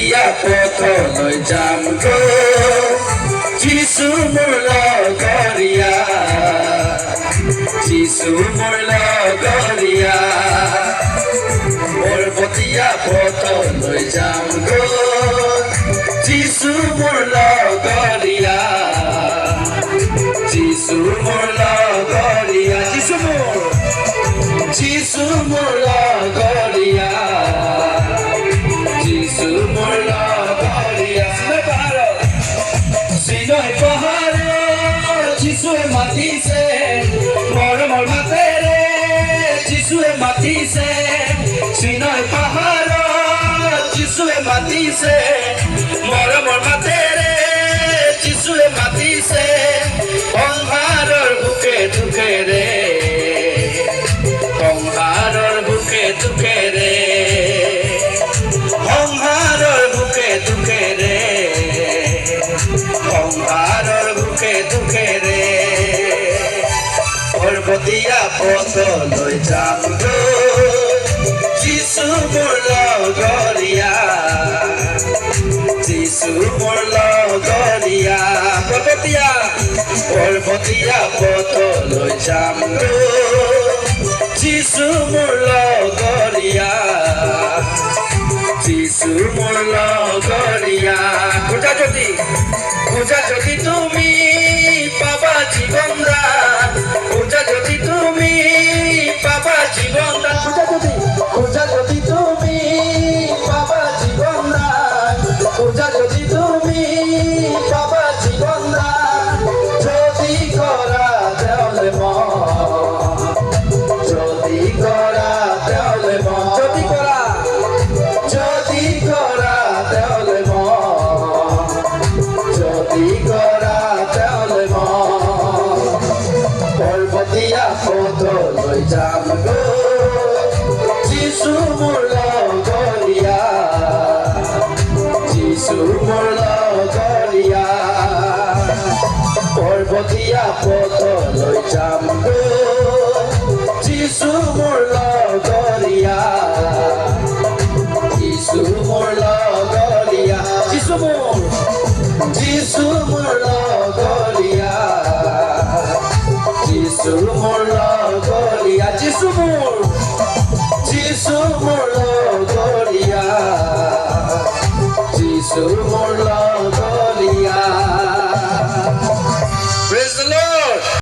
বতিয়া পথলৈ যাম যিছু মোৰ লগৰীয়া যিছু মোৰ লগৰীয়া মোৰ বতিয়া পথলৈ যাম যিছু মোৰ লগৰীয়া যিছু মোৰ লগৰীয়া যিছু মোৰ লগৰীয়া যিছু মোৰ লগৰীয়া চিনৈ পাহাৰত যিছুৱে মাতিছে মৰমৰ মাতেৰে যিছুৱে মাতিছে চিনৈ পাহাৰত যিছুৱে মাতিছে মৰমৰ মাতেৰে যিছুৱে মাতিছে সংসাৰৰ বুকে দুখেৰে সংসাৰৰ বুকে দুখেৰে সংসাৰৰ বুকে দুখেৰে সংসাৰৰ বুকে দুখেৰে পৰ্বতীয়া পথলৈ যাম যিছু মোৰ লগৰীয়া যিছু মোৰ লগৰীয়া পৰ্বতীয়া পথলৈ যাম যিছু মোৰ লগৰীয়া যিছু মোৰ লগৰীয়া খোজা যদি তুমি পাবা জীৱন দান খোজা যদি তুমি পাবা জীৱন দান খোজা যদি তুমি পাবা জীৱন দান খোজা যদি তুমি পাবা জীৱন দান যদি কৰা তেলে যদি কৰা তেলে যদি কৰা তেলে যদি কৰা তেলে পৰ্বতীয়া পথলৈ যাম যিছু মোৰ লগৰীয়া যিছু মোৰ লগৰীয়া পৰ্বতীয়া পথলৈ যাম যিছু মোৰ লগৰীয়া যিছু মোৰ লগৰীয়া যিছু মোৰ লগৰীয়া যিছু মোৰ লগৰীয়া যিছু মোৰ লগৰীয়া যিছু মোৰ